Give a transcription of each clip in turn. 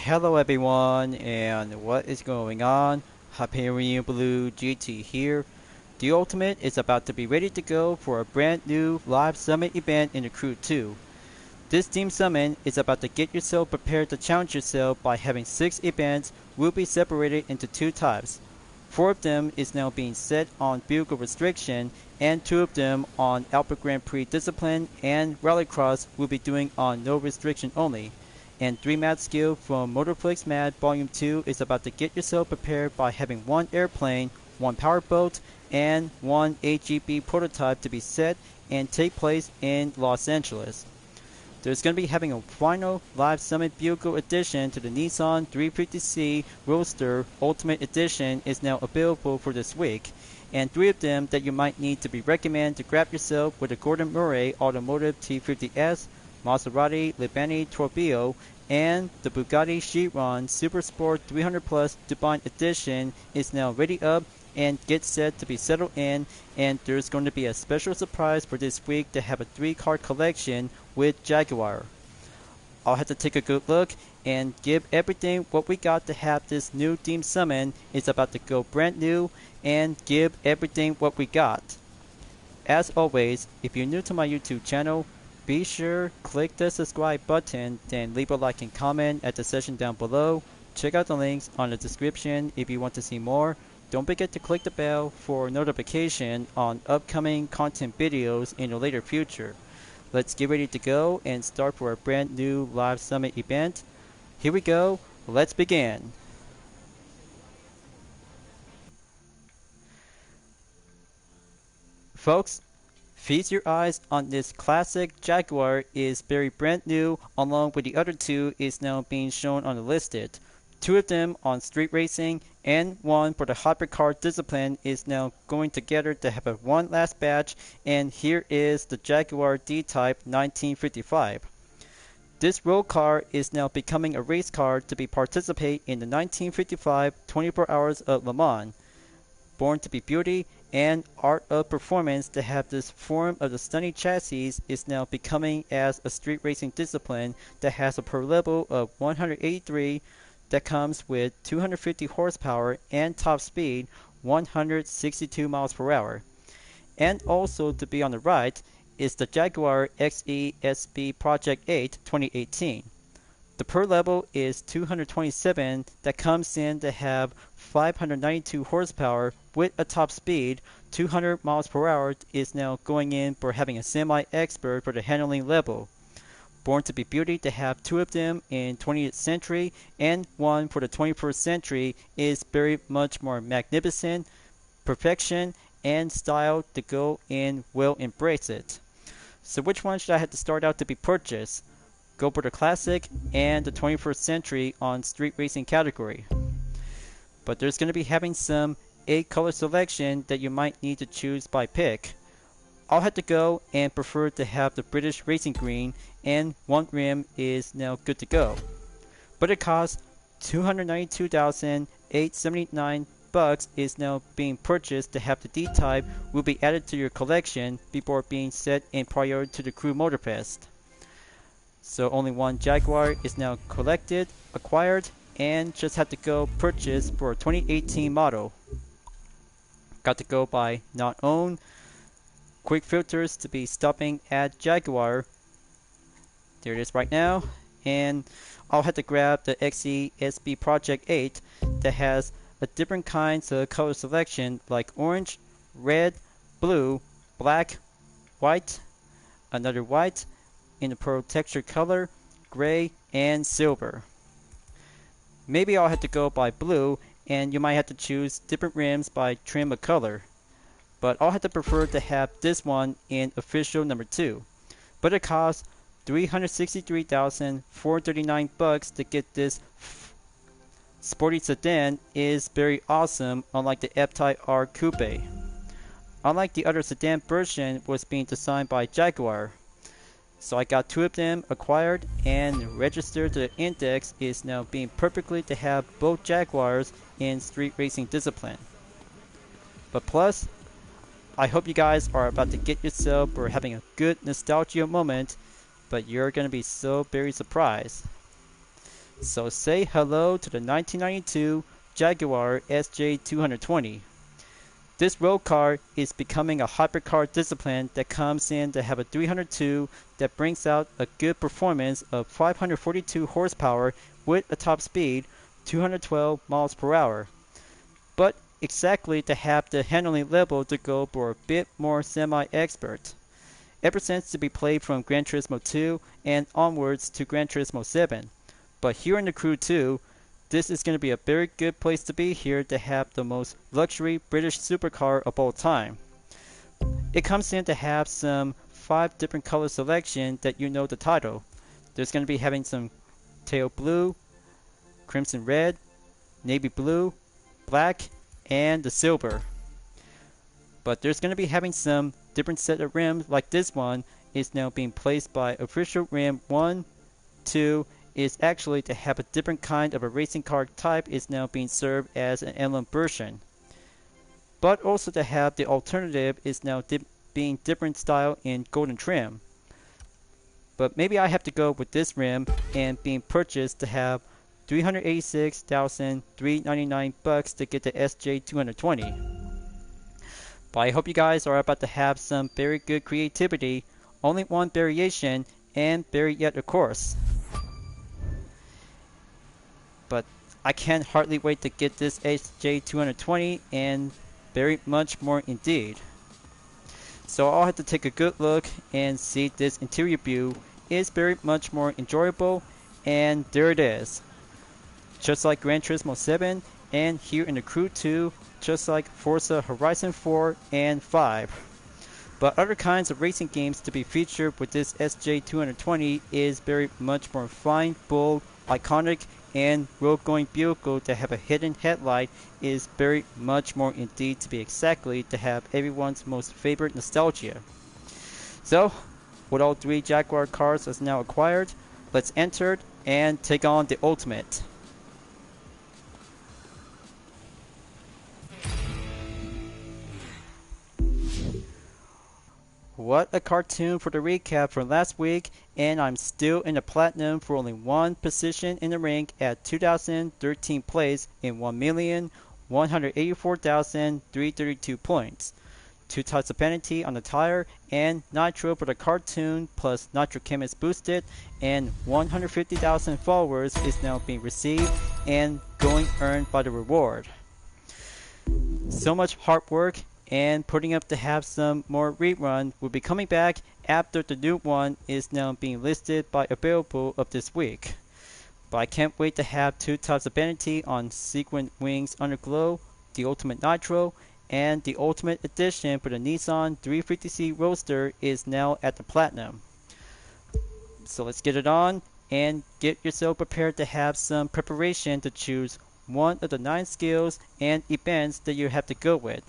Hello everyone, and what is going on? Hyperion-Blue-GT here. The Ultimate is about to be ready to go for a brand new live summit event in the Crew 2. This team summit is about to get yourself prepared to challenge yourself by having 6 events will be separated into 2 types. 4 of them is now being set on vehicle restriction, and 2 of them on Alpha Grand Prix discipline, and Rallycross will be doing on no restriction only. And 3 Mad Skill from Motorflix Mad Volume 2 is about to get yourself prepared by having 1 airplane, 1 powerboat, and 1 AGB prototype to be set and take place in Los Angeles. There's going to be having a final live summit vehicle addition to the Nissan 350C Roadster Ultimate Edition is now available for this week, and 3 of them that you might need to be recommended to grab yourself with the Gordon Murray Automotive T50S, Maserati Libani Torpedo, and the Bugatti Chiron Super Sport 300 Plus Dubai Edition is now ready up and get set to be settled in, and there's going to be a special surprise for this week to have a 3-car collection with Jaguar. I'll have to take a good look and give everything what we got to have this new team summon is about to go brand new and give everything what we got. As always, if you're new to my YouTube channel, be sure click the subscribe button, then leave a like and comment at the section down below. Check out the links on the description if you want to see more. Don't forget to click the bell for notification on upcoming content videos in the later future. Let's get ready to go and start for a brand new live summit event. Here we go, let's begin. Folks, feast your eyes on this classic Jaguar is very brand new, along with the other 2 is now being shown on the listed. 2 of them on street racing and 1 for the hypercar discipline is now going together to have a 1 last batch, and here is the Jaguar D-Type 1955. This road car is now becoming a race car to be participate in the 1955 24 Hours of Le Mans. Born to be beauty and art of performance to have this form of the stunning chassis is now becoming as a street racing discipline that has a per level of 183 that comes with 250 horsepower and top speed 162 miles per hour. And also to be on the right is the Jaguar XE-SB Project 8 2018. The per level is 227 that comes in to have 592 horsepower with a top speed 200 miles per hour is now going in for having a semi-expert for the handling level. Born to be beauty to have 2 of them in 20th century and 1 for the 21st century is very much more magnificent, perfection, and style to go in will embrace it. So which one should I have to start out to be purchased? Go for the classic and the 21st century on street racing category. But there's going to be having some 8 color selection that you might need to choose by pick. I'll have to go and prefer to have the British Racing Green, and 1 rim is now good to go. But it costs $292,879 is now being purchased to have the D-Type will be added to your collection before being set in prior to the Crew Motorfest. So only 1 Jaguar is now collected, acquired, and just had to go purchase for a 2018 model. Got to go by not owned. Quick filters to be stopping at Jaguar. There it is right now. And I'll have to grab the XE-SB Project 8 that has a different kinds of color selection like orange, red, blue, black, white, another white, in the pearl texture color, gray, and silver. Maybe I'll have to go by blue, and you might have to choose different rims by trim of color. But I'll have to prefer to have this one in official number 2. But it costs $363,439 to get this sporty sedan is very awesome, unlike the F-Type R Coupe. Unlike the other sedan version was being designed by Jaguar. So I got 2 of them acquired and registered to the index is now being perfectly to have both Jaguars in street racing discipline. But plus, I hope you guys are about to get yourself or having a good nostalgia moment, but you're going to be so very surprised. So say hello to the 1992 Jaguar SJ220. This road car is becoming a hypercar discipline that comes in to have a 302 that brings out a good performance of 542 horsepower with a top speed 212 miles per hour. But exactly to have the handling level to go for a bit more semi-expert. Ever since to be played from Gran Turismo 2 and onwards to Gran Turismo 7. But here in the Crew 2, this is going to be a very good place to be here to have the most luxury British supercar of all time. It comes in to have some 5 different color selection that you know the title. There's going to be having some tail blue, crimson red, navy blue, black, and the silver. But there's going to be having some different set of rims like this one is now being placed by official rim 1, 2, is actually to have a different kind of a racing car type is now being served as an emblem version. But also to have the alternative is now being different style in golden trim. But maybe I have to go with this rim and being purchased to have $386,399 to get the SJ220. But I hope you guys are about to have some very good creativity, only one variation, and very yet of course. But I can't hardly wait to get this SJ220 and very much more indeed. So I'll have to take a good look and see this interior view is very much more enjoyable, and there it is. Just like Gran Turismo 7 and here in the Crew 2, just like Forza Horizon 4 and 5. But other kinds of racing games to be featured with this SJ220 is very much more fine, bold, iconic, and road-going vehicle to have a hidden headlight is very much more indeed to be exactly to have everyone's most favorite nostalgia. So, with all 3 Jaguar cars as now acquired, let's enter and take on the ultimate. What a cartoon for the recap from last week, and I'm still in the platinum for only one position in the rank at 2013 place in 1,184,332 points. 2 types of penalty on the tire, and nitro for the cartoon plus nitro chemist boosted, and 150,000 followers is now being received and going earned by the reward. So much hard work and putting up to have some more rerun will be coming back after the new one is now being listed by available of this week. But I can't wait to have 2 types of penalty on Sequin Wings Underglow, the Ultimate Nitro, and the Ultimate Edition for the Nissan 350C Roadster is now at the platinum. So let's get it on and get yourself prepared to have some preparation to choose one of the 9 skills and events that you have to go with.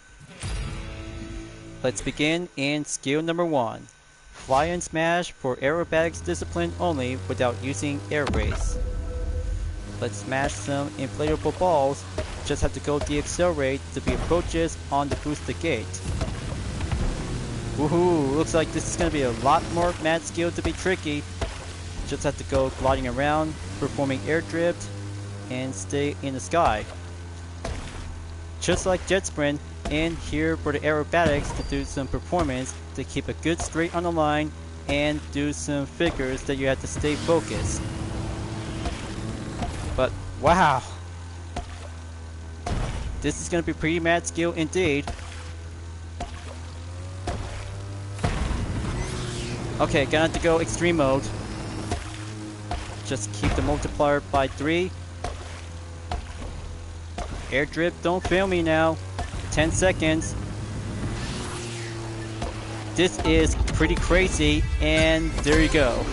Let's begin in skill number 1. Fly and smash for aerobatics discipline only without using air race. Let's smash some inflatable balls, just have to go deaccelerate to be approaches on the boosted gate. Woohoo, looks like this is going to be a lot more mad skill to be tricky. Just have to go gliding around, performing air drift, and stay in the sky. Just like jet sprint, and here for the aerobatics to do some performance to keep a good straight on the line and do some figures that you have to stay focused. But wow, this is going to be pretty mad skill indeed. Okay, gonna have to go extreme mode. Just keep the multiplier by 3. Air drift, don't fail me now. 10 seconds. This is pretty crazy, and there you go.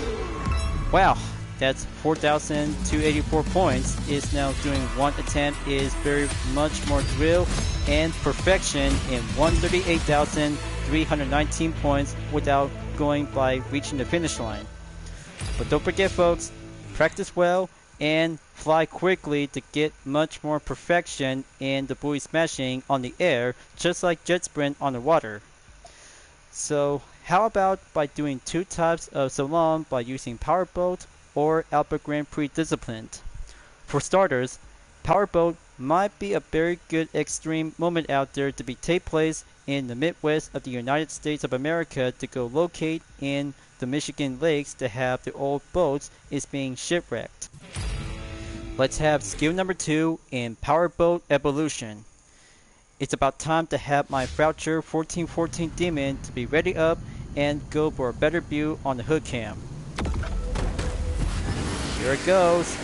Wow, that's 4,284 points. Is now doing one attempt is very much more drill and perfection in 138,319 points without going by reaching the finish line. But don't forget folks, practice well and fly quickly to get much more perfection in the buoy smashing on the air, just like jet sprint on the water. So how about by doing 2 types of salon by using powerboat or Alpha Grand Prix disciplined? For starters, Powerboat might be a very good extreme moment out there to be take place in the Midwest of the United States of America to go locate in the Michigan lakes to have the old boats is being shipwrecked. Let's have skill number 2 in Powerboat Evolution. It's about time to have my Foucher 1414 Demon to be ready up and go for a better view on the hood cam. Here it goes.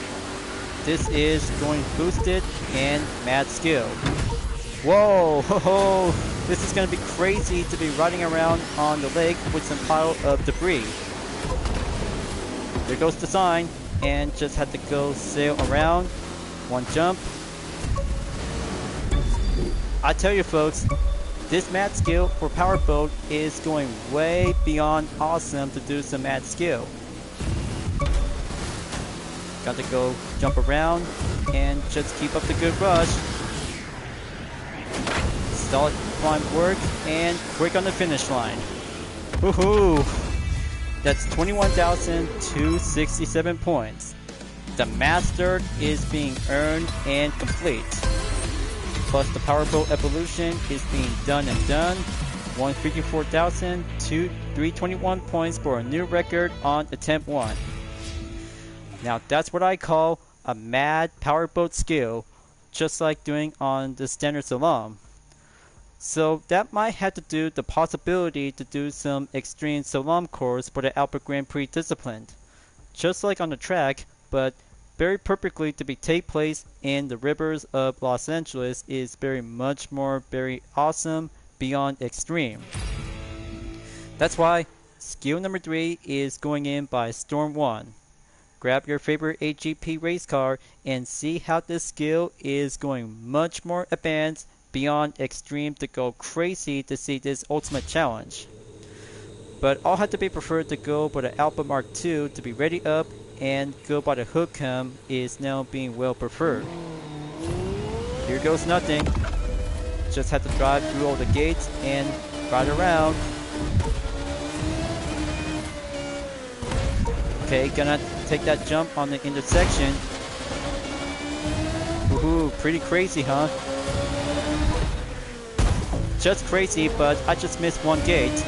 This is going boosted and mad skill. Whoa, ho, ho. This is going to be crazy to be riding around on the lake with some pile of debris. There goes the sign, and just had to go sail around. One jump. I tell you folks, this mad skill for Powerboat is going way beyond awesome to do some mad skill. Got to go jump around and just keep up the good rush. Solid climb work and quick on the finish line. Woohoo! That's 21,267 points. The Master is being earned and complete. Plus the Powerboat Evolution is being done and done. 154,321 points for a new record on attempt 1. Now that's what I call a mad Powerboat skill, just like doing on the standard slalom. So that might have to do the possibility to do some extreme slalom course for the Alpha Grand Prix discipline. Just like on the track, but very perfectly to be take place in the rivers of Los Angeles is very much more very awesome beyond extreme. That's why skill number 3 is going in by Storm 1. Grab your favorite AGP race car and see how this skill is going much more advanced beyond extreme to go crazy to see this ultimate challenge. But I'll have to be preferred to go for the Alpha Mark II to be ready up and go by the hood cam is now being well preferred. Here goes nothing. Just have to drive through all the gates and ride around. Okay, gonna take that jump on the intersection. Woohoo, pretty crazy, huh? Just crazy, but I just missed one gate.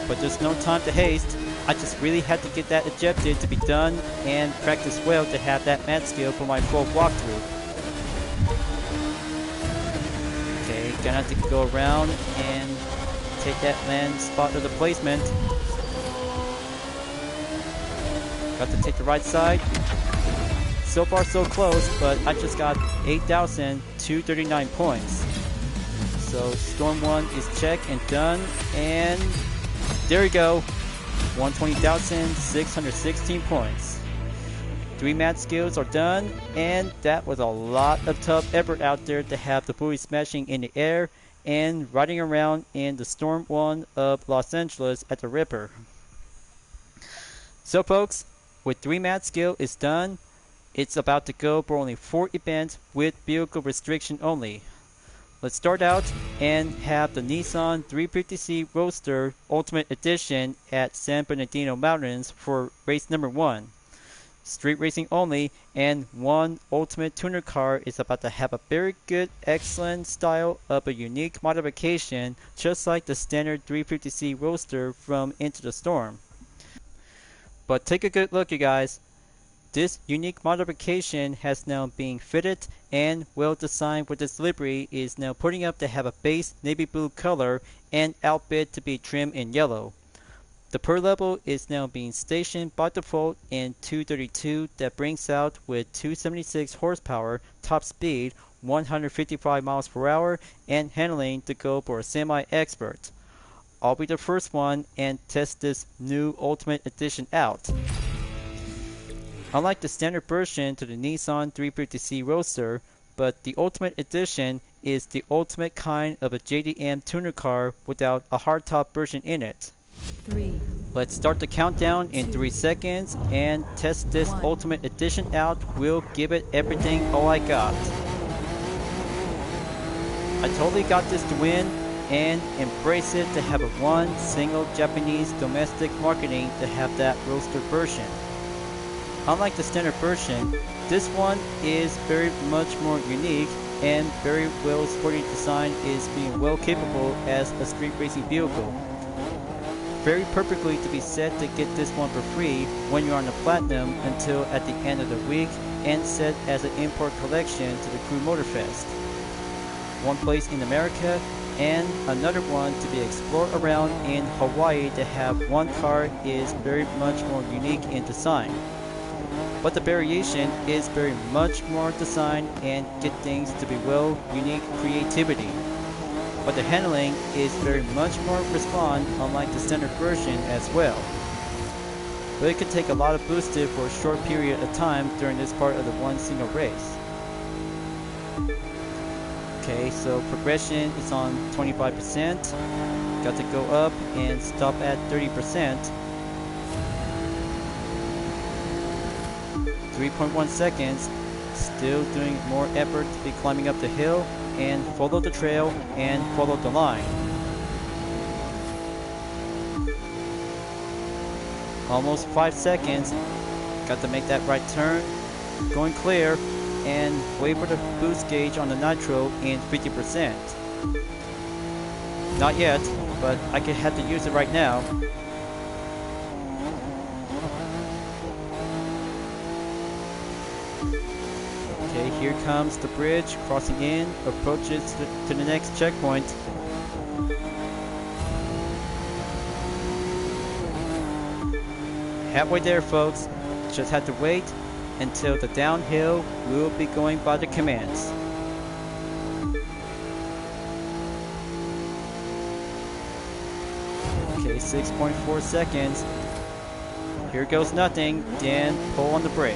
But there's no time to haste. I just really had to get that ejected to be done and practice well to have that mad skill for my full walkthrough. Okay, gonna have to go around and take that land spot of the placement. Got to take the right side. So far so close, but I just got 8,239 points. So Storm 1 is checked and done, and there we go. 120,616 points. 3 mad skills are done, and that was a lot of tough effort out there to have the buoy smashing in the air and riding around in the Storm 1 of Los Angeles at the Ripper. So folks, with 3 mad skill is done, it's about to go for only 4 events with vehicle restriction only. Let's start out and have the Nissan 350C Roadster Ultimate Edition at San Bernardino Mountains for race number 1. Street racing only, and one Ultimate Tuner car is about to have a very good, excellent style of a unique modification, just like the standard 350C Roadster from Into the Storm. But take a good look, you guys. This unique modification has now been fitted and well designed with its livery is now putting up to have a base navy blue color and outfit to be trimmed in yellow. The per level is now being stationed by default in 232 that brings out with 276 horsepower, top speed 155 miles per hour, and handling to go for a semi-expert. I'll be the first one and test this new Ultimate Edition out. Unlike the standard version to the Nissan 350C Roadster, but the Ultimate Edition is the ultimate kind of a JDM tuner car without a hardtop version in it. 3. Let's start the countdown in 3 seconds and test this 1. Ultimate Edition out. We'll give it everything all I got. I totally got this to win and embrace it to have a one single Japanese domestic marketing to have that Roadster version. Unlike the standard version, this one is very much more unique and very well sporty design, is being well capable as a street racing vehicle. Very perfectly to be set to get this one for free when you're on the Platinum until at the end of the week, and set as an import collection to the Crew Motorfest. One place in America and another one to be explored around in Hawaii to have one car is very much more unique in design. But the variation is very much more design and get things to be well unique creativity. But the handling is very much more respond unlike the standard version as well. But it could take a lot of boosted for a short period of time during this part of the one single race. Okay, so progression is on 25%. Got to go up and stop at 30%. 3.1 seconds. Still doing more effort to be climbing up the hill and follow the trail and follow the line. Almost 5 seconds. Got to make that right turn. Going clear. And wait for the boost gauge on the nitro in 50%. Not yet, but I could have to use it right now. Okay, here comes the bridge, crossing in, approaches to the next checkpoint. Halfway there, folks. Just have to wait until the downhill. Will be going by the commands. Okay, 6.4 seconds. Here goes nothing. Dan, pull on the brake.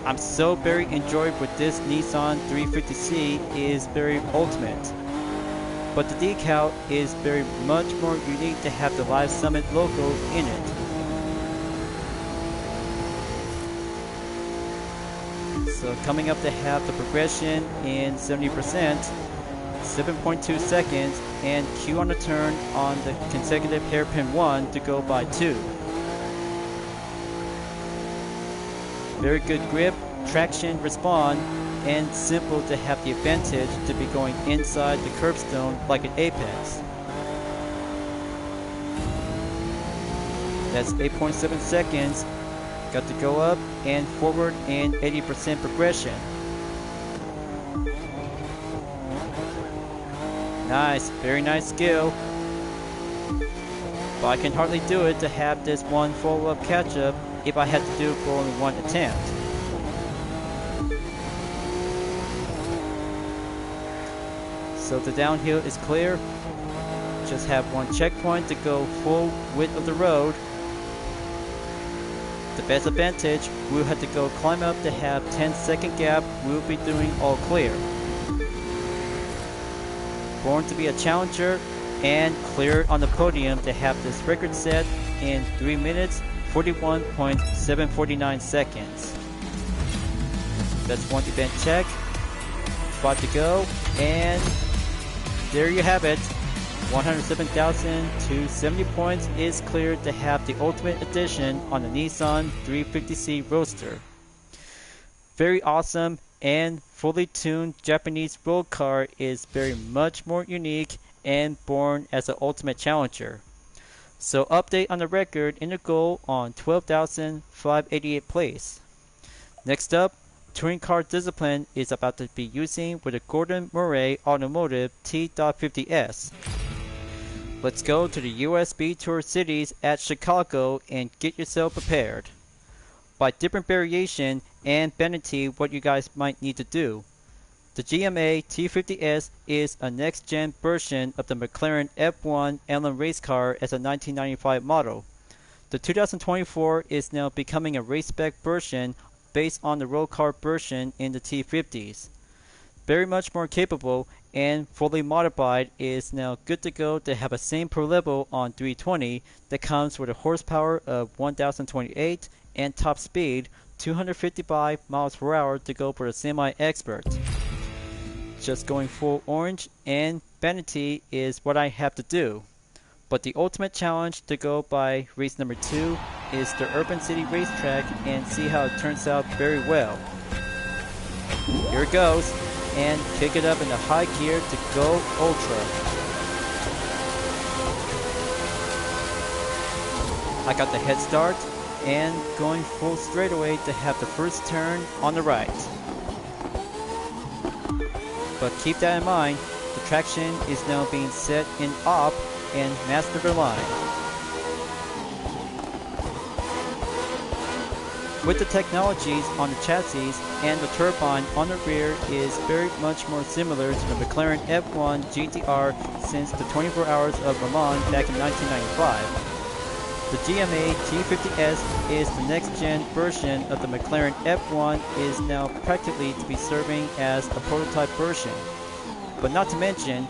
I'm so very enjoyed with this Nissan 350C, is very ultimate. But the decal is very much more unique to have the Live Summit logo in it. So coming up to have the progression in 70%, 7.2 seconds, and Q on the turn on the consecutive hairpin 1 to go by 2. Very good grip, traction, respawn, and simple to have the advantage to be going inside the curbstone like an Apex. That's 8.7 seconds. Got to go up and forward in 80% progression. Nice, very nice skill. But I can hardly do it to have this one follow-up catch-up if I had to do it for only one attempt. So the downhill is clear. Just have one checkpoint to go full width of the road. The best advantage, we'll have to go climb up to have 10-second gap. We'll be doing all clear. Born to be a challenger and cleared on the podium to have this record set in 3 minutes 41.749 seconds. That's one event check. Spot to go, and there you have it. 107,270 points is cleared to have the Ultimate Edition on the Nissan 350C Roadster. Very awesome and fully tuned Japanese road car, is very much more unique and born as an ultimate challenger. So update on the record in the goal on 12,588 place. Next up, touring car discipline is about to be using with the Gordon Murray Automotive T.50S. Let's go to the USB Tour Cities at Chicago and get yourself prepared. By different variation and vanity, what you guys might need to do. The GMA T50S is a next-gen version of the McLaren F1 Emblem race car as a 1995 model. The 2024 is now becoming a race spec version based on the road car version in the T50s. Very much more capable and fully modified, is now good to go to have a same per level on 320 that comes with a horsepower of 1028 and top speed 255 miles per hour to go for the semi-expert. Just going full orange and vanity is what I have to do. But the ultimate challenge to go by race number 2 is the Urban City Racetrack and see how it turns out very well. Here it goes, and kick it up into high gear to go ultra. I got the head start and going full straightaway to have the first turn on the right. But keep that in mind, the traction is now being set in op and master the line. With the technologies on the chassis and the turbine on the rear is very much more similar to the McLaren F1 GTR since the 24 Hours of Le Mans back in 1995. The GMA T50S is the next-gen version of the McLaren F1 is now practically to be serving as a prototype version. But not to mention,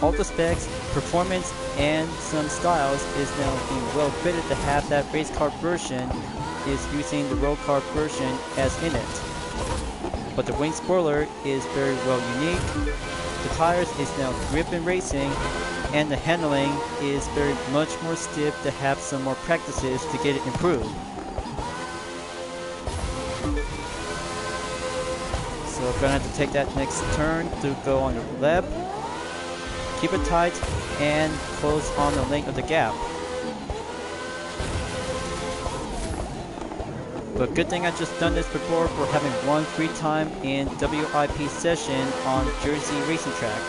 all the specs, performance, and some styles is now being well fitted to have that race car version is using the road car version as in it. But the wing spoiler is very well unique, the tires is now grip and racing, and the handling is very much more stiff to have some more practices to get it improved. So I'm gonna have to take that next turn to go on the left, keep it tight, and close on the length of the gap. But good thing I just done this before for having one free time in WIP session on Jersey Racing Track.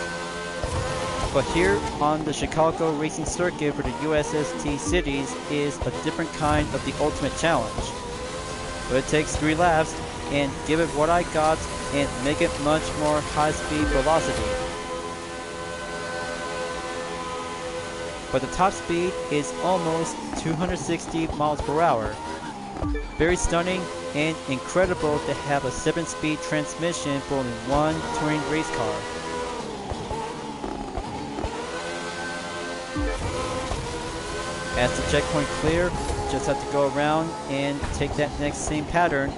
But here on the Chicago Racing Circuit for the USST Cities is a different kind of the ultimate challenge. But it takes 3 laps and give it what I got and make it much more high-speed velocity. But the top speed is almost 260 miles per hour. Very stunning and incredible to have a 7-speed transmission for only one touring race car. As the checkpoint clear, just have to go around and take that next same pattern,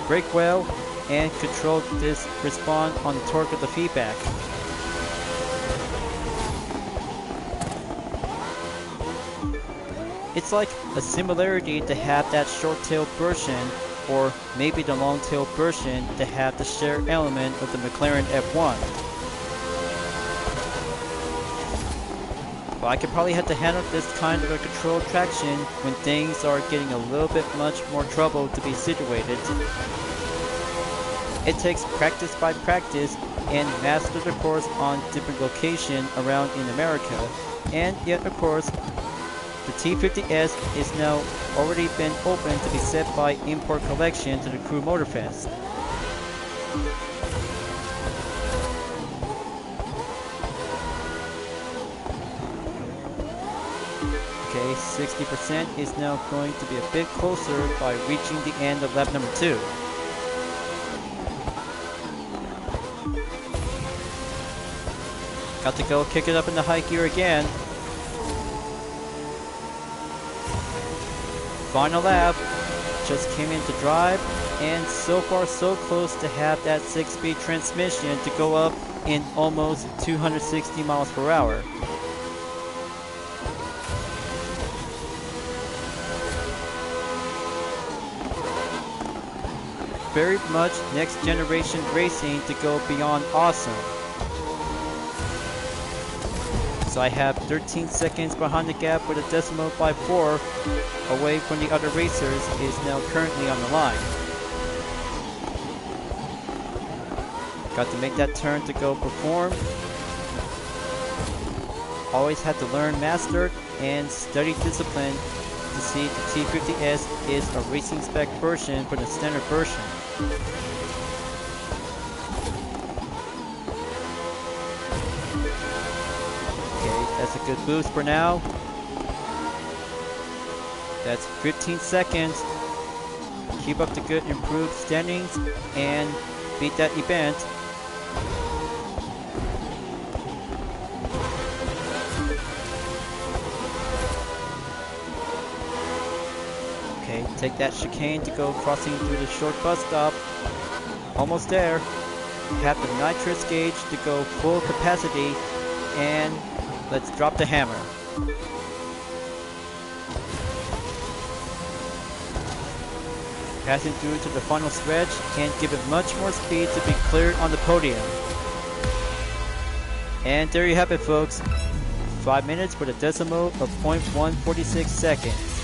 brake well, and control this response on the torque of the feedback. It's like a similarity to have that short-tail version, or maybe the long-tail version to have the shared element of the McLaren F1. But I could probably have to handle this kind of a controlled traction when things are getting a little bit much more trouble to be situated. It takes practice by practice and master the course on different locations around in America, and yet of course the T50S is now already been open to be set by import collection to the Crew Motorfest. Okay, 60% is now going to be a bit closer by reaching the end of lap number 2. Got to go kick it up in the high gear again. Final lap, just came into drive, and so far so close to have that 6-speed transmission to go up in almost 260 miles per hour. Very much next generation racing to go beyond awesome. So I have 13 seconds behind the gap with a decimal by 4 away from the other racers is now currently on the line. Got to make that turn to go perform. Always had to learn master and study discipline to see the T50S is a racing spec version for the standard version. That's a good boost for now. That's 15 seconds. Keep up the good improved standings and beat that event. Okay, take that chicane to go crossing through the short bus stop. Almost there. Have the nitrous gauge to go full capacity and let's drop the hammer. Passing through to the final stretch and give it much more speed to be cleared on the podium. And there you have it, folks. 5 minutes with a decimal of 0.146 seconds.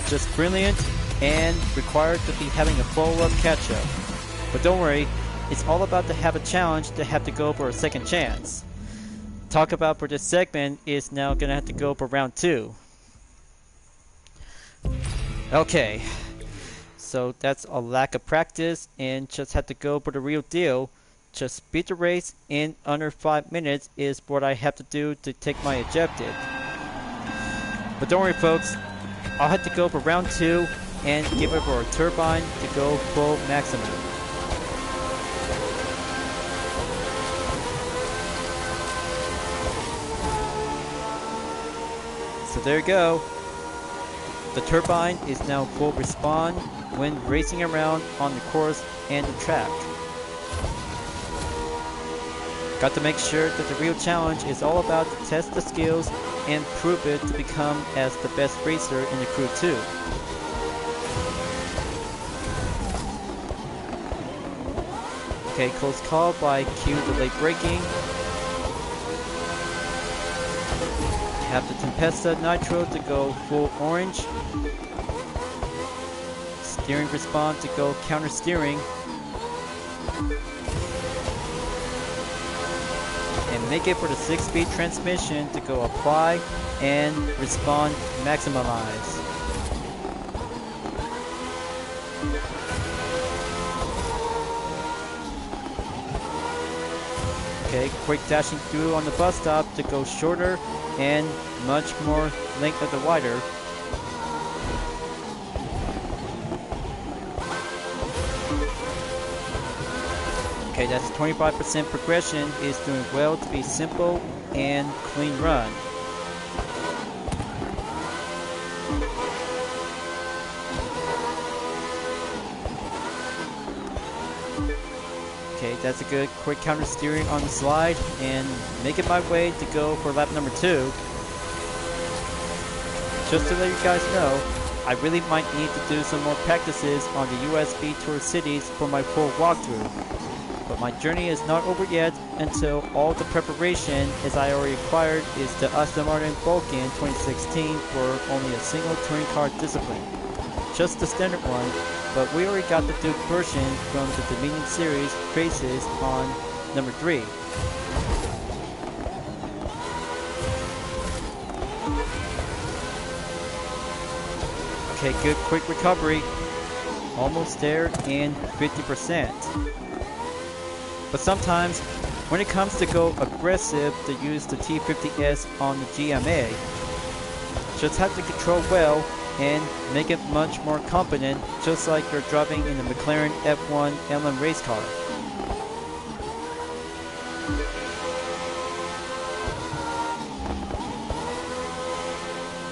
Just brilliant and required to be having a follow-up catch-up. But don't worry, it's all about to have a challenge to have to go for a second chance. Talk about for this segment is now gonna have to go for round 2. Okay, so that's a lack of practice and just have to go for the real deal. Just beat the race in under 5 minutes is what I have to do to take my objective. But don't worry, folks, I'll have to go for round 2 and give it for a turbine to go full maximum. So there you go. The turbine is now full respawn when racing around on the course and the track. Got to make sure that the real challenge is all about to test the skills and prove it to become as the best racer in the Crew 2. Okay, close call by Q, the late braking. Have the Tempesta Nitro to go full orange. Steering respawn to go counter steering. And make it for the 6-speed transmission to go apply and respawn maximize. Okay, quick dashing through on the bus stop to go shorter and much more length of the wider. Okay, that's 25% progression is doing well to be simple and clean run. Okay, that's a good quick counter steering on the slide and making my way to go for lap number 2. Just to let you guys know, I really might need to do some more practices on the USB Tour cities for my full walkthrough. But my journey is not over yet until all the preparation as I already acquired is the Aston Martin Vulcan 2016 for only a single touring car discipline. Just the standard one, but we already got the Duke version from the Dominion Series races on number 3. Okay, good quick recovery. Almost there in 50%. But sometimes, when it comes to go aggressive to use the T50S on the GMA, just have to control well and make it much more competent, just like you're driving in the McLaren F1 LM race car.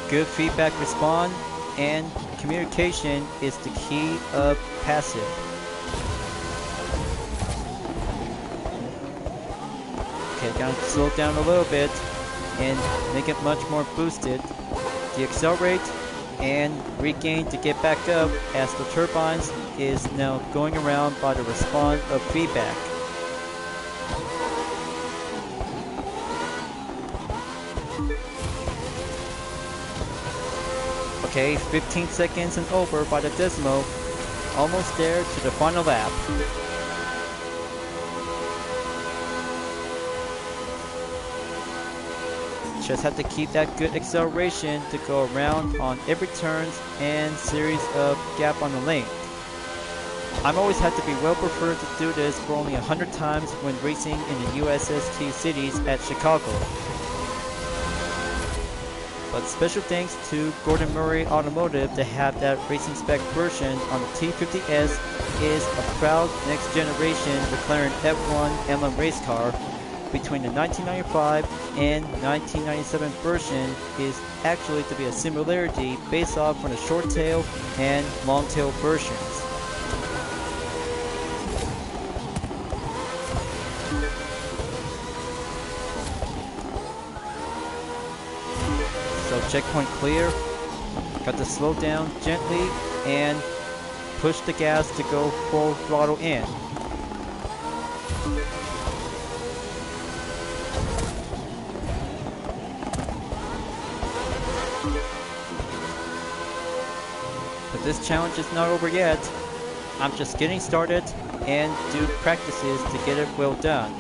Good feedback respawn and communication is the key of passive. Okay, gotta slow down a little bit and make it much more boosted. Deaccelerate and regain to get back up as the turbines is now going around by the response of feedback. Okay, 15 seconds and over by the decimal, almost there to the final lap. Just have to keep that good acceleration to go around on every turns and series of gap on the lane. I'm always had to be well preferred to do this for only 100 times when racing in the USST cities at Chicago. But special thanks to Gordon Murray Automotive to have that racing spec version on the T50S is a proud next generation McLaren F1 LM race car. Between the 1995 and 1997 version is actually to be a similarity based off from the short tail and long tail versions. checkpoint clear. Got to slow down gently and push the gas to go full throttle in. But this challenge is not over yet. I'm just getting started and do practices to get it well done.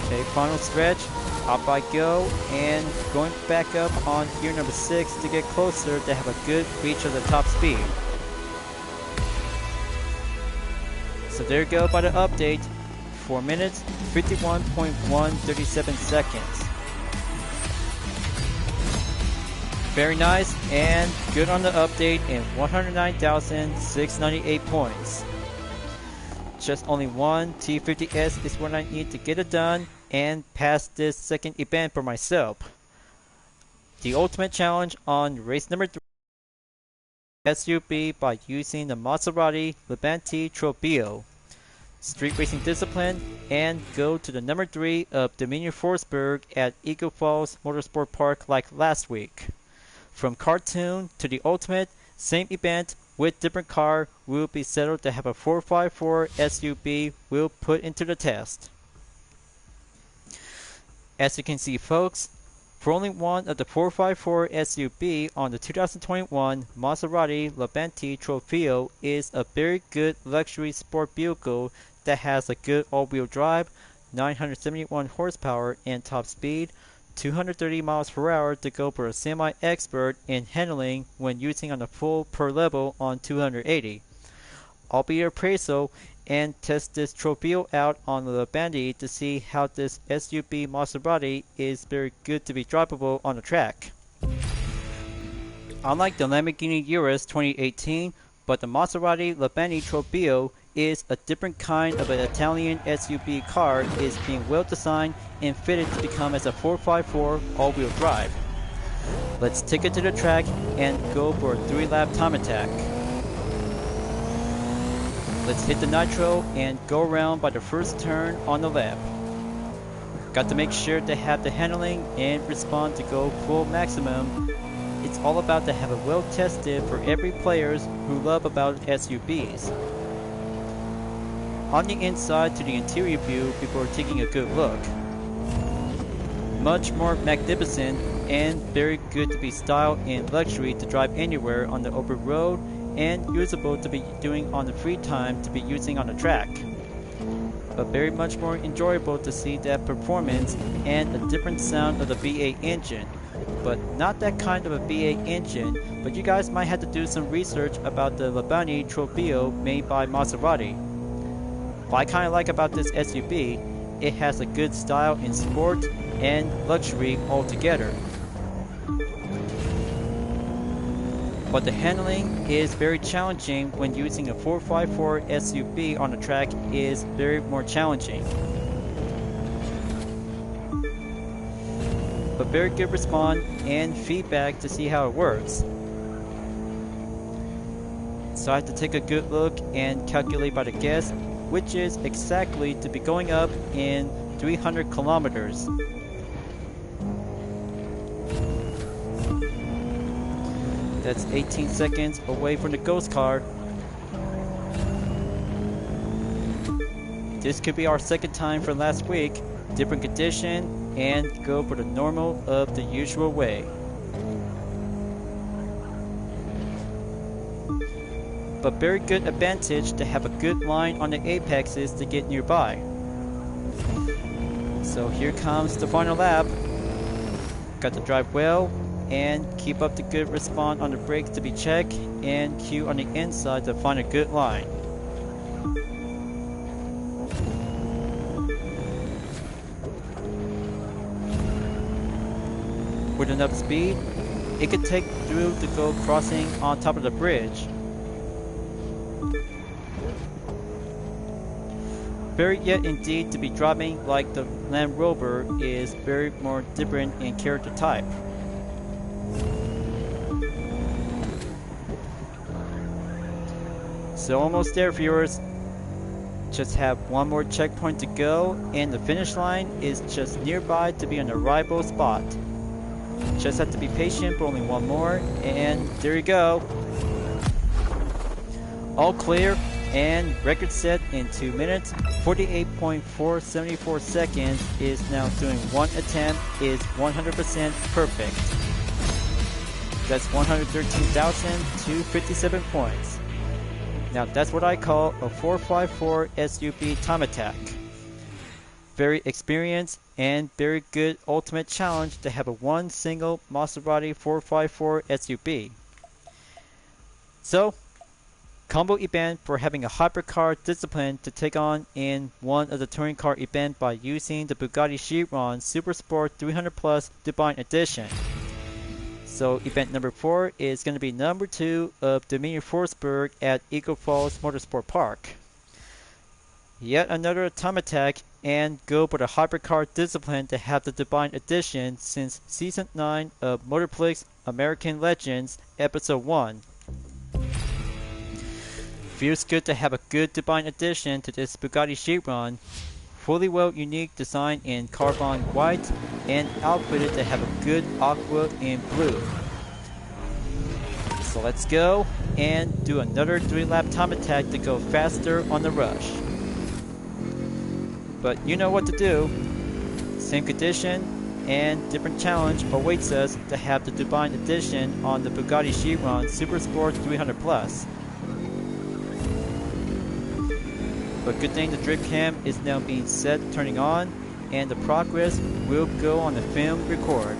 Okay, final stretch, up I go, and going back up on gear number 6 to get closer to have a good reach of the top speed. So there you go by the update, 4 minutes, 51.137 seconds. Very nice and good on the update and 109,698 points. Just only one T50S is what I need to get it done and pass this second event for myself. The ultimate challenge on race number 3 SUV by using the Maserati Levante Trofeo. Street racing discipline and go to the number 3 of Dominion Forsberg at Eagle Falls Motorsport Park like last week. From cartoon to the ultimate, same event with different car will be settled to have a 454 SUV will put into the test. As you can see folks, for only one of the 454 SUV on the 2021 Maserati Levante Trofeo is a very good luxury sport vehicle that has a good all-wheel drive, 971 horsepower and top speed, 230 miles per hour to go for a semi-expert in handling when using on a full per level on 280. I'll be your appraisal and test this Trofeo out on the Levante to see how this SUV Maserati is very good to be drivable on the track. Unlike the Lamborghini Urus 2018, but the Maserati Levante Trofeo is a different kind of an Italian SUV car, is being well designed and fitted to become as a 454 all-wheel drive. Let's take it to the track and go for a 3-lap time attack. Let's hit the nitro and go around by the first turn on the left. Got to make sure to have the handling and respond to go full maximum. It's all about to have it well tested for every players who love about SUVs. On the inside to the interior view before taking a good look. Much more magnificent and very good to be styled and luxury to drive anywhere on the open road and usable to be doing on the free time to be using on the track. But very much more enjoyable to see that performance and a different sound of the V8 engine. But not that kind of a V8 engine, but you guys might have to do some research about the Levante Trofeo made by Maserati. What I kind of like about this SUV, it has a good style in sport and luxury altogether. But the handling is very challenging when using a 454 SUV on the track is very more challenging. But very good response and feedback to see how it works. So I have to take a good look and calculate by the guess, which is exactly to be going up in 300 kilometers. That's 18 seconds away from the ghost car. This could be our second time from last week, different condition, and go for the normal of the usual way. But very good advantage to have a good line on the apexes to get nearby. So here comes the final lap. Got to drive well and keep up the good response on the brakes to be checked and cue on the inside to find a good line. With enough speed, it could take through to go crossing on top of the bridge. Very yet indeed to be driving like the Land Rover is very more different in character type. So almost there viewers. Just have one more checkpoint to go, and the finish line is just nearby to be an arrival spot. Just have to be patient for only one more, and there you go. All clear, and record set in 2 minutes, 48.474 seconds is now doing one attempt, is 100% perfect. That's 113,257 points. Now that's what I call a 454 SUB time attack. Very experienced and very good ultimate challenge to have a one single Maserati 454 SUB. So, combo event for having a hypercar discipline to take on in one of the touring car event by using the Bugatti Chiron Super Sport 300 Plus Divine Edition. So event number 4 is going to be number 2 of Dominion Forsberg at Eagle Falls Motorsport Park. Yet another time attack and go for the hypercar discipline to have the Divine Edition since Season 9 of Motorplex American Legends Episode 1. Feels good to have a good Divine Edition to this Bugatti Chiron. Fully well unique design in carbon white and outfitted to have a good aqua in blue. So let's go and do another 3-lap time attack to go faster on the rush. But you know what to do. Same condition and different challenge awaits us to have the Divine Edition on the Bugatti Chiron Super Sport 300 Plus. But good thing the drip cam is now being set, turning on, and the progress will go on the film record.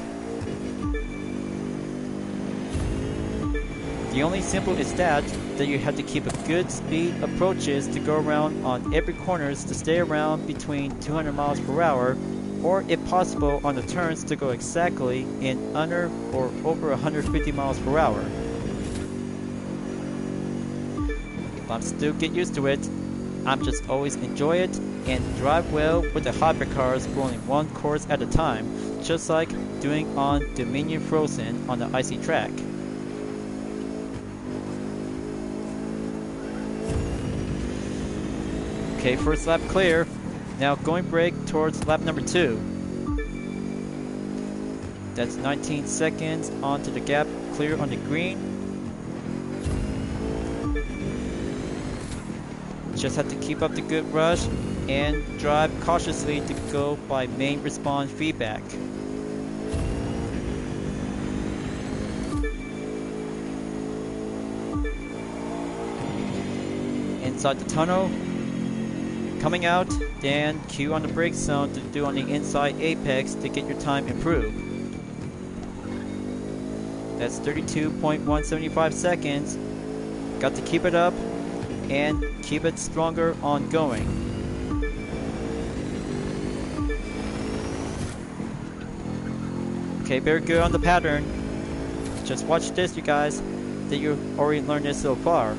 The only simple is that you have to keep a good speed approaches to go around on every corners to stay around between 200 miles per hour, or if possible on the turns to go exactly in under or over 150 miles per hour. But I'm still get used to it. I'm just always enjoy it and drive well with the hypercars for only one course at a time, just like doing on Dominion Frozen on the icy track. Okay, first lap clear. Now going brake towards lap number 2. That's 19 seconds onto the gap, clear on the green. Just have to keep up the good rush and drive cautiously to go by main respawn feedback. Inside the tunnel, coming out, then Q on the brake zone to do on the inside apex to get your time improved. That's 32.175 seconds. Got to keep it up and keep it stronger ongoing. Okay, very good on the pattern. Just watch this, you guys, that you already learned this so far.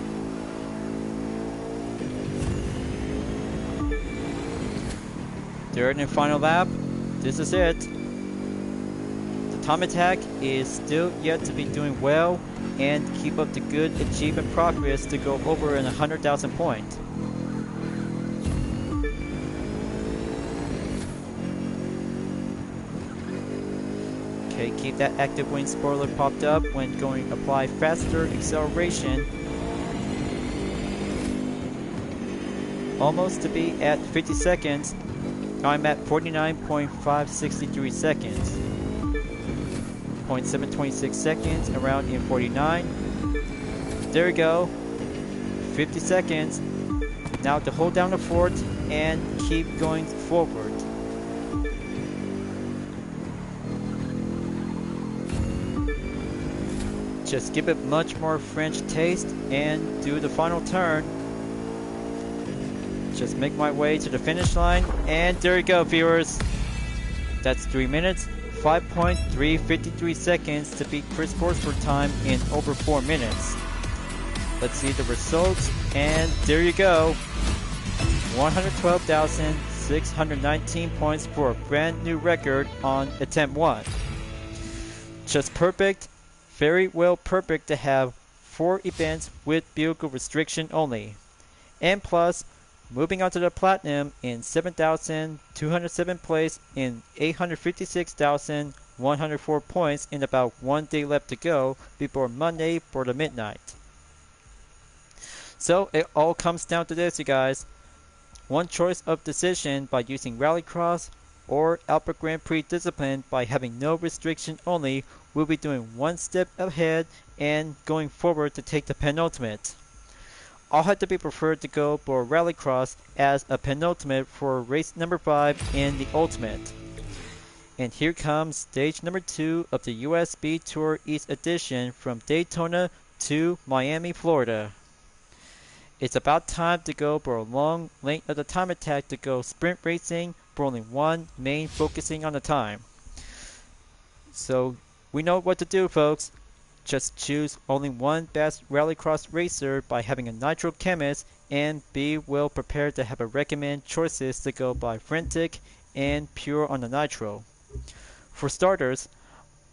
Third and final lap, this is it. The time attack is still yet to be doing well and keep up the good achievement progress to go over 100,000 points. Okay, keep that active wing spoiler popped up when going apply faster acceleration. Almost to be at 50 seconds. I'm at 49.563 seconds. 0.726 seconds, around in 49. There we go. 50 seconds. Now to hold down the fort and keep going forward. Just give it much more French taste and do the final turn. Just make my way to the finish line, and there you go, viewers. That's 3 minutes, 5.353 seconds to beat Chris Forsberg time in over 4 minutes. Let's see the results, and there you go. 112,619 points for a brand new record on attempt 1. Just perfect, very well perfect to have 4 events with vehicle restriction only. And plus, Moving on to the Platinum in 7,207 place in 856,104 points in about 1 day left to go before Monday for the midnight. So it all comes down to this, you guys. One choice of decision by using Rallycross or Alpha Grand Prix discipline by having no restriction only. We'll be doing one step ahead and going forward to take the penultimate. I'll have to be preferred to go for Rallycross as a penultimate for race number 5 in the Ultimate. And here comes stage number 2 of the USB Tour East Edition from Daytona to Miami, Florida. It's about time to go for a long length of the time attack to go sprint racing for only one main focusing on the time. So we know what to do, folks. Just choose only one best Rallycross racer by having a Nitro chemist and be well prepared to have a recommend choices to go by Frantic and Pure on the Nitro. For starters,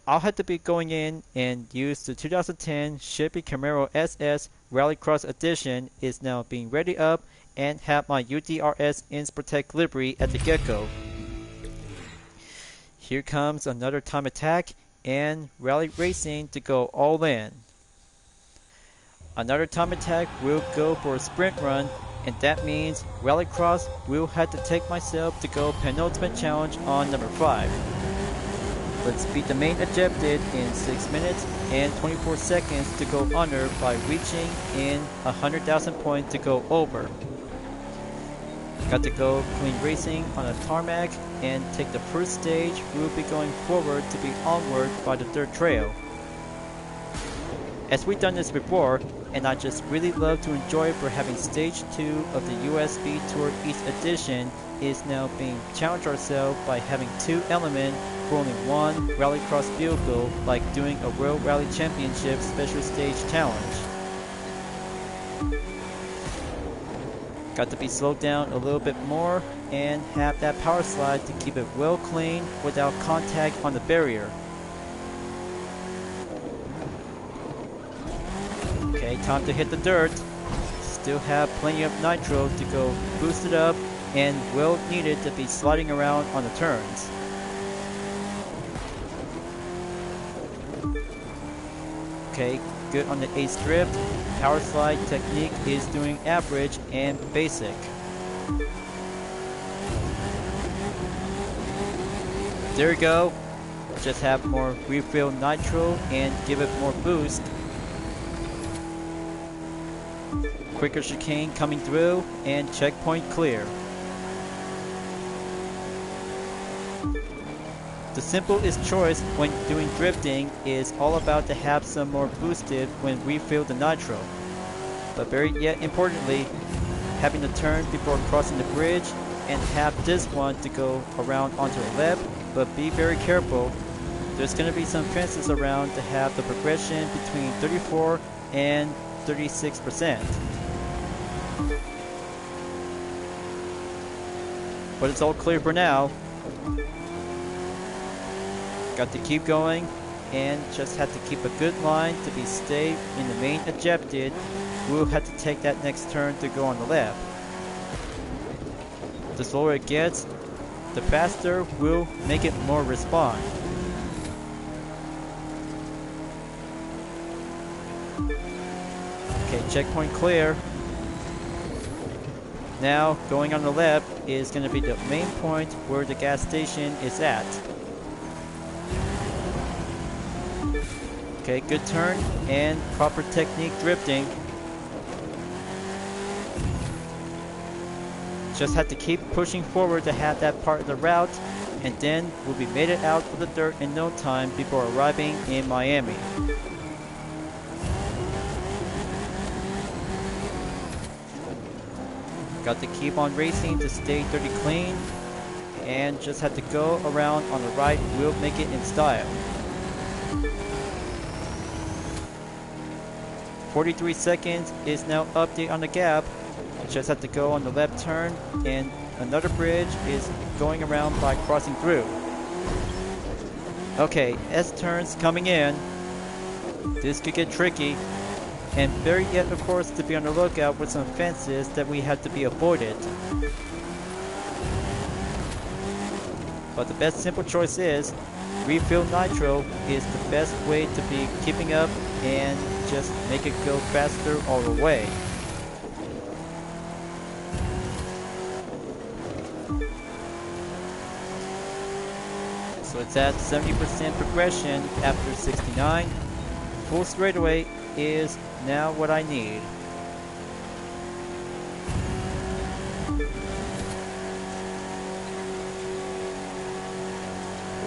I'll have to be going in and use the 2010 Chevy Camaro SS Rallycross Edition is now being ready up and have my UDRS InsProtect livery at the get-go. Here comes another time attack and rally racing to go all in. Another time attack will go for a sprint run, and that means Rallycross will have to take myself to go penultimate challenge on number 5. Let's beat the main objective in 6 minutes and 24 seconds to go under by reaching in 100,000 points to go over. Got to go clean racing on a tarmac and take the first stage. We'll be going forward to be onward by the dirt trail. As we've done this before, and I just really love to enjoy for having stage 2 of the USB Tour East Edition is now being challenged ourselves by having 2 elements for only one Rallycross vehicle, like doing a World Rally Championship Special Stage Challenge. Got to be slowed down a little bit more and have that power slide to keep it well clean without contact on the barrier. Okay, time to hit the dirt. Still have plenty of nitro to go boost it up and well needed to be sliding around on the turns. Okay, good on the ace drift. Power slide technique is doing average and basic. There we go. Just have more refill nitro and give it more boost. Quicker chicane coming through and checkpoint clear. The simplest choice when doing drifting is all about to have some more boosted when refill the nitro. But very yet importantly, having the turn before crossing the bridge and have this one to go around onto the left, but be very careful. There's going to be some fences around to have the progression between 34 and 36%. But it's all clear for now. Got to keep going and just have to keep a good line to be stay in the main objective. We'll have to take that next turn to go on the left. The slower it gets, the faster we'll make it more respond. Okay, checkpoint clear. Now going on the left is going to be the main point where the gas station is at. Okay, good turn and proper technique drifting. Just have to keep pushing forward to have that part of the route, and then we'll be made it out of the dirt in no time before arriving in Miami. Got to keep on racing to stay dirty clean, and just have to go around on the right. We'll make it in style. 43 seconds is now update on the gap. Just have to go on the left turn, and another bridge is going around by crossing through. Okay, S turns coming in. This could get tricky. and better yet, of course, to be on the lookout with some fences that we have to be avoided. But the best simple choice is refill nitro is the best way to be keeping up and just make it go faster all the way. So it's at 70% progression after 69. Full straightaway is now what I need.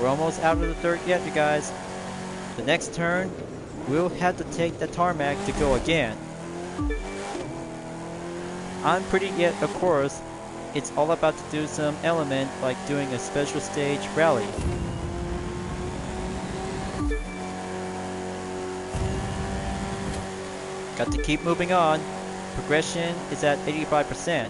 We're almost out of the dirt yet, you guys. The next turn, we'll have to take the tarmac to go again. I'm pretty yet, of course, it's all about to do some element like doing a special stage rally. Got to keep moving on. Progression is at 85%.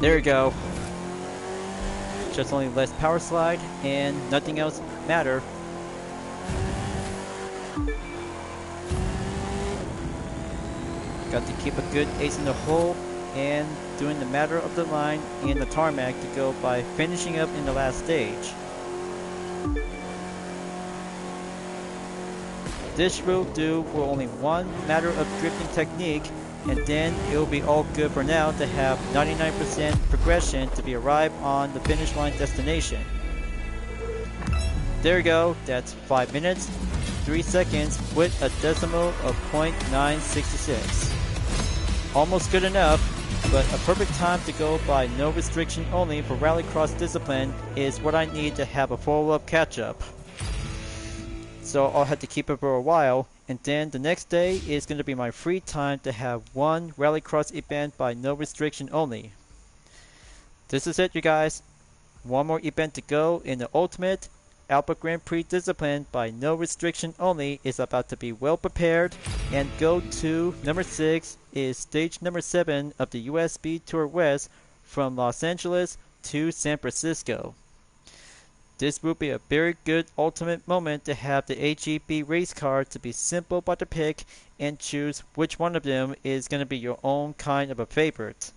There we go. Just only less power slide and nothing else matter. Got to keep a good ace in the hole and doing the matter of the line in the tarmac to go by finishing up in the last stage. This will do for only one matter of drifting technique, and then it will be all good for now to have 99% progression to be arrived on the finish line destination. There you go, that's 5 minutes, 3 seconds with a decimal of 0.966. Almost good enough, but a perfect time to go by no restriction only for rallycross discipline is what I need to have a follow-up catch-up. So I'll have to keep it for a while, and then the next day is going to be my free time to have one rallycross event by no restriction only. This is it, you guys. One more event to go in the ultimate Alpha Grand Prix discipline by no restriction only is about to be well prepared, and go to number 6 is stage number 7 of the USB Tour West from Los Angeles to San Francisco. This will be a very good ultimate moment to have the HEB race car to be simple but to pick and choose which one of them is going to be your own kind of a favorite.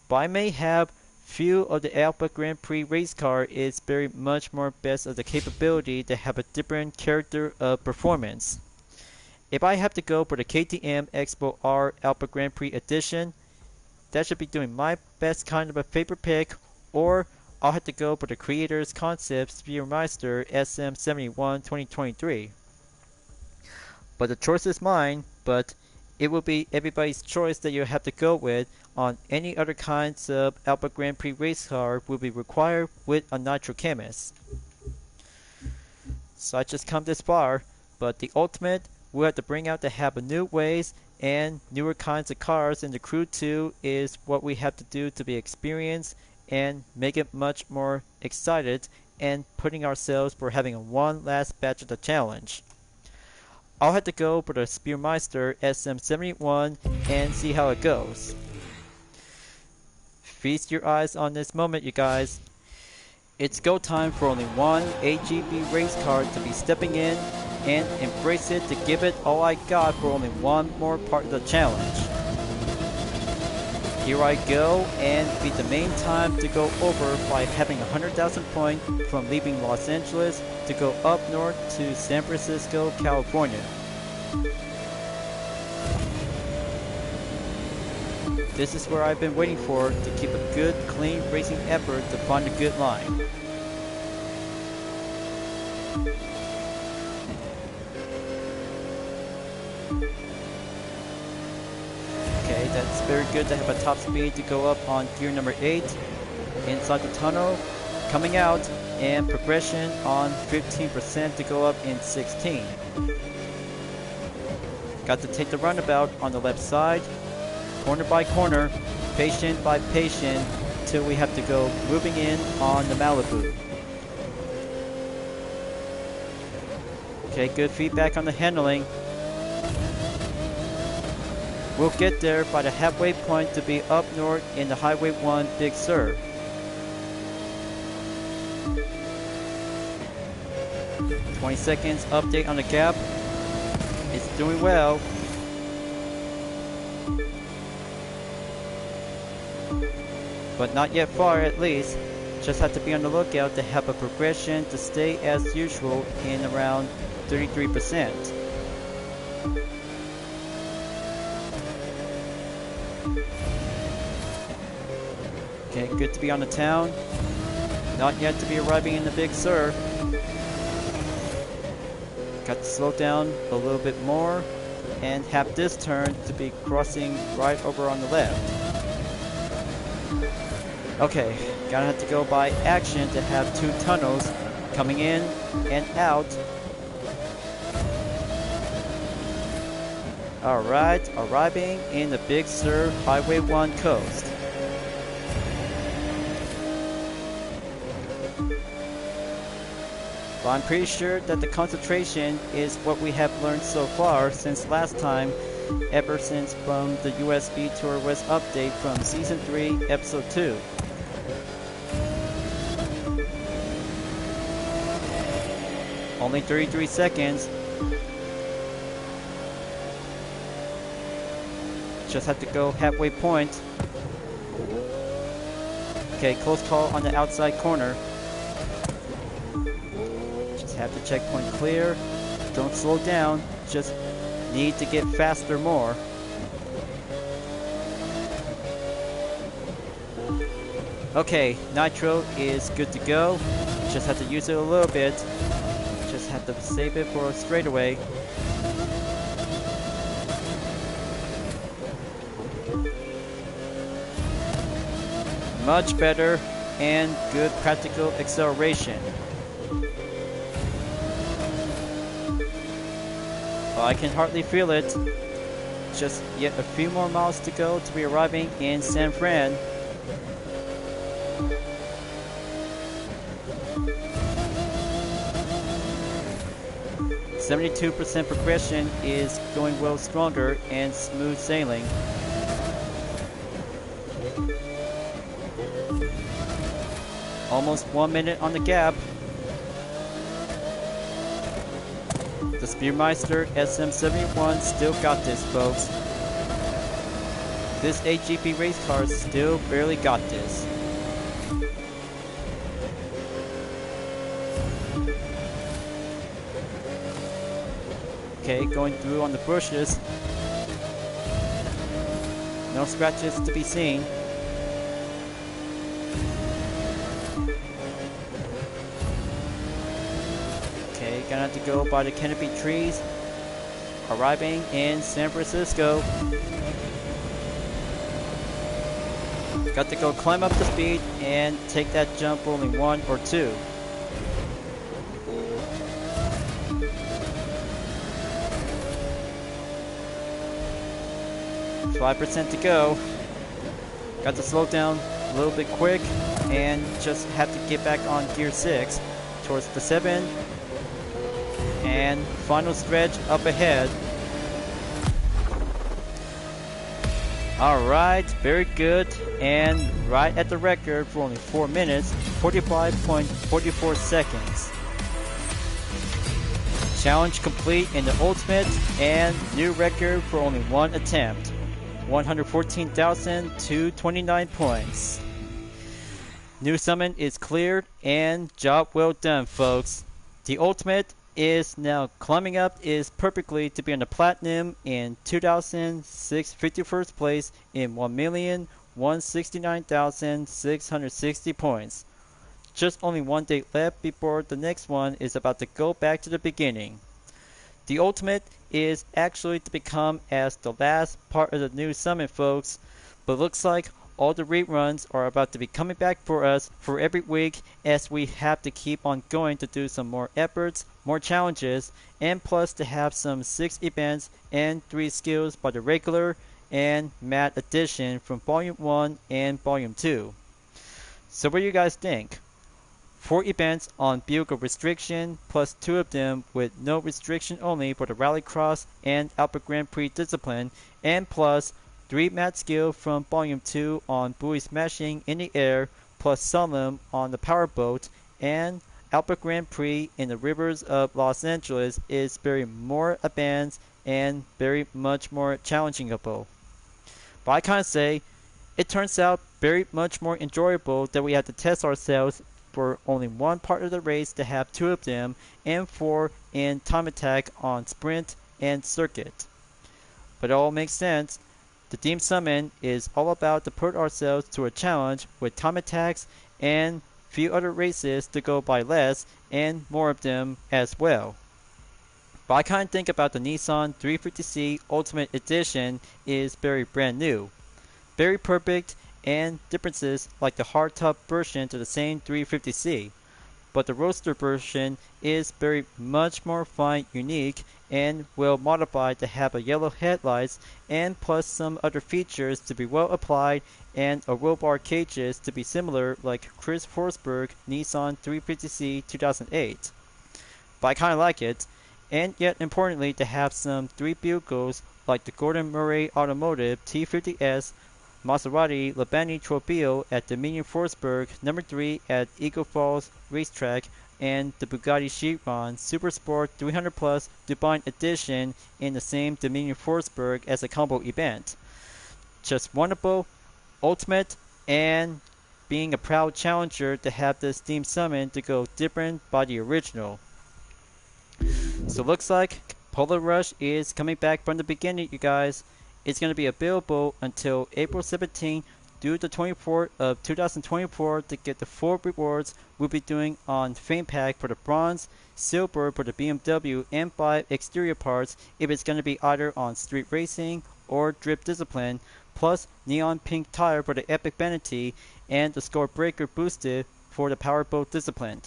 But I may have few of the Alpha Grand Prix race car is very much more best of the capability to have a different character of performance. If I have to go for the KTM Expo R Alpha Grand Prix edition, that should be doing my best kind of a favorite pick, or I'll have to go for the Creator's Concept Spearmeister SM71 2023. But the choice is mine, but it will be everybody's choice that you have to go with. On any other kinds of Alpha Grand Prix race car will be required with a Nitro Chemist. So I just come this far, but the ultimate we'll have to bring out to have a new ways and newer kinds of cars in the Crew 2 is what we have to do to be experienced and make it much more excited and putting ourselves for having one last batch of the challenge. I'll have to go for the Spearmeister SM71 and see how it goes. Feast your eyes on this moment, you guys. It's go time for only one AGB race car to be stepping in and embrace it to give it all I got for only one more part of the challenge. Here I go, and beat the main time to go over by having 100,000 points from leaving Los Angeles to go up north to San Francisco, California. This is where I've been waiting for to keep a good, clean racing effort to find a good line. Okay, that's very good to have a top speed to go up on gear number 8. Inside the tunnel, coming out, and progression on 15% to go up in 16. Got to take the runabout on the left side, corner by corner, patient by patient, till we have to go moving in on the Malibu. Okay, good feedback on the handling. We'll get there by the halfway point to be up north in the Highway 1 Big Sur. 20 seconds update on the gap. It's doing well. But not yet far at least. Just have to be on the lookout to have a progression to stay as usual in around 33%. Okay, good to be on the town. Not yet to be arriving in the Big Sur. Got to slow down a little bit more and have this turn to be crossing right over on the left. Okay, gonna have to go by action to have two tunnels coming in and out. Alright, arriving in the Big Sur Highway 1 coast. Well, I'm pretty sure that the concentration is what we have learned so far since last time, ever since from the USB Tour West update from Season 3, Episode 2. Only 33 seconds. Just have to go halfway point. Okay, close call on the outside corner. Just have the checkpoint clear. Don't slow down. Just need to get faster more. Okay, nitro is good to go. Just have to use it a little bit. Just have to save it for a straightaway. Much better and good practical acceleration. Well, I can hardly feel it. Just yet a few more miles to go to be arriving in San Fran. %72% progression is going well stronger and smooth sailing. Almost 1 minute on the gap. The Spearmeister SM71 still got this, folks. This AGP race car still barely got this. Okay, going through on the bushes. No scratches to be seen. Okay, gonna have to go by the canopy trees. Arriving in San Francisco. Got to go climb up the speed and take that jump only 1 or 2. 5% to go. Got to slow down a little bit quick and just have to get back on gear 6 towards the 7. And final stretch up ahead. Alright, very good. And right at the record for only 4 minutes, 45.44 seconds. Challenge complete in the ultimate and new record for only 1 attempt. 114,229 points. New summon is cleared and job well done, folks. The ultimate is now climbing up is perfectly to be on the platinum in 2,651st place in 1,169,660 points. Just only 1 day left before the next one is about to go back to the beginning. The ultimate is actually to become as the last part of the new summit, folks, but looks like all the reruns are about to be coming back for us for every week as we have to keep on going to do some more efforts, more challenges, and plus to have some 6 events and 3 skills by the regular and matte edition from Volume 1 and Volume 2. So what do you guys think? 4 events on vehicle restriction, plus 2 of them with no restriction only for the Rallycross and Alpha Grand Prix discipline, and plus 3 matte skill from Volume 2 on buoy smashing in the air, plus Solemn on the powerboat, and Alpha Grand Prix in the rivers of Los Angeles is very more advanced and very much more challengingable. But I kind of say it turns out very much more enjoyable that we have to test ourselves for only one part of the race to have two of them and four in time attack on sprint and circuit. But it all makes sense. The Team Summon is all about to put ourselves to a challenge with time attacks and few other races to go by less and more of them as well. But I kind of think about the Nissan 350C Ultimate Edition is very brand new, very perfect, and differences like the hardtop version to the same 350C. But the Roadster version is very much more fine, unique, and well modified to have a yellow headlights and plus some other features to be well applied and a roll bar cages to be similar like Chris Forsberg Nissan 350C 2008. But I kinda like it, and yet importantly to have some three vehicles like the Gordon Murray Automotive T50S, Maserati Labani Tropeo at Dominion Forsberg, number 3 at Eagle Falls Racetrack, and the Bugatti Chiron Super Sport 300 Plus Dubai Edition in the same Dominion Forsberg as a combo event. Just wonderful, ultimate, and being a proud challenger to have this Team Summon to go different by the original. So looks like Polar Rush is coming back from the beginning, you guys. It's going to be available until April 17th through the 24th of 2024 to get the full rewards we'll be doing on Fame Pack for the bronze, silver for the BMW M5 exterior parts if it's going to be either on street racing or drift discipline, plus neon pink tire for the Epic Vanity and the score breaker boosted for the powerboat discipline.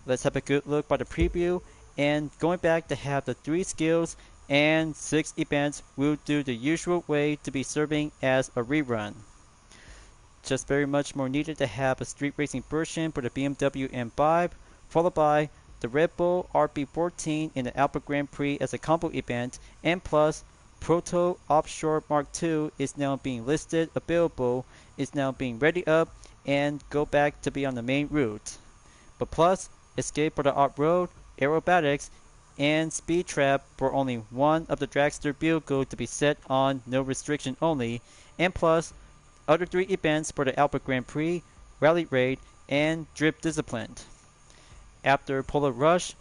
Let's have a good look by the preview, and going back to have the 3 skills and 6 events we'll do the usual way to be serving as a rerun. Just very much more needed to have a street racing version for the BMW M5, followed by the Red Bull RB14 in the Alpha Grand Prix as a combo event, and plus Proto Offshore Mark II is now being listed available, is now being ready up and go back to be on the main route. But plus Escape for the Off-Road, Aerobatics, and Speed Trap for only one of the dragster vehicle to be set on no restriction only, and plus other 3 events for the Alpha Grand Prix, Rally Raid, and Drift Discipline. After Polar Rush,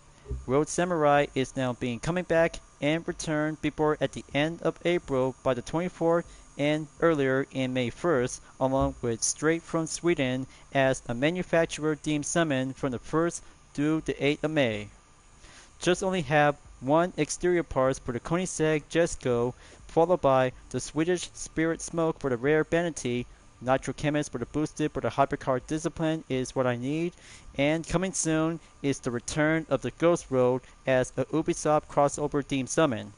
Road Samurai is now being coming back and returned before at the end of April by the 24th and earlier in May 1st, along with Straight from Sweden as a manufacturer Team Summon from the 1st through the 8th of May. Just only have one exterior parts for the Koenigsegg Jesko, followed by the Swedish Spirit Smoke for the Rare Vanity, Nitro Chemist for the Boosted for the Hypercar Discipline is what I need, and coming soon is the return of the Ghost Road as a Ubisoft crossover Team Summon.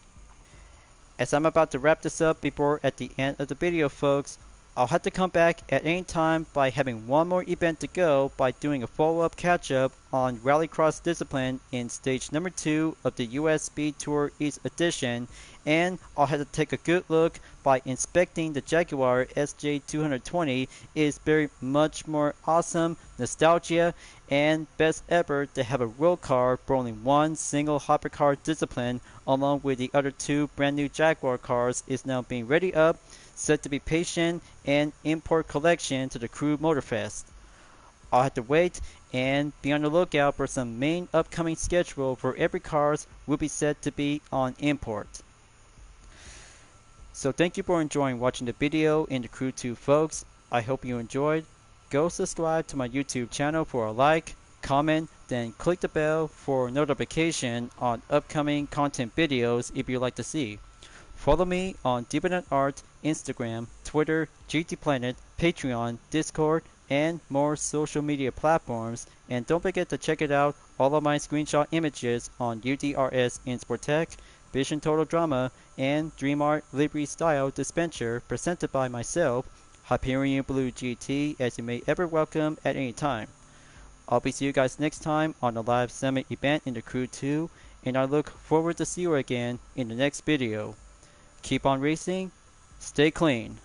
As I'm about to wrap this up before at the end of the video, folks, I'll have to come back at any time by having one more event to go by doing a follow-up catch-up on Rallycross Discipline in stage number 2 of the US Speed Tour East Edition, and I'll have to take a good look by inspecting the Jaguar SJ220 is very much more awesome, nostalgia, and best ever to have a road car for only one single hypercar discipline along with the other 2 brand new Jaguar cars is now being ready up, set to be patient and import collection to the Crew Motorfest. I'll have to wait and be on the lookout for some main upcoming schedule for every cars will be set to be on import. So thank you for enjoying watching the video in the Crew 2, folks. I hope you enjoyed. Go subscribe to my YouTube channel for a like, comment, then click the bell for notification on upcoming content videos if you'd like to see. Follow me on Dividend Art, Instagram, Twitter, GT Planet, Patreon, Discord, and more social media platforms. And don't forget to check it out, all of my screenshot images on UDRS in Sportech, Vision Total Drama, and Dream Art Livery Style Dispenser presented by myself, Hyperion-Blue-GT, as you may ever welcome at any time. I'll be see you guys next time on the live summit event in the Crew 2, and I look forward to see you again in the next video. Keep on racing, stay clean.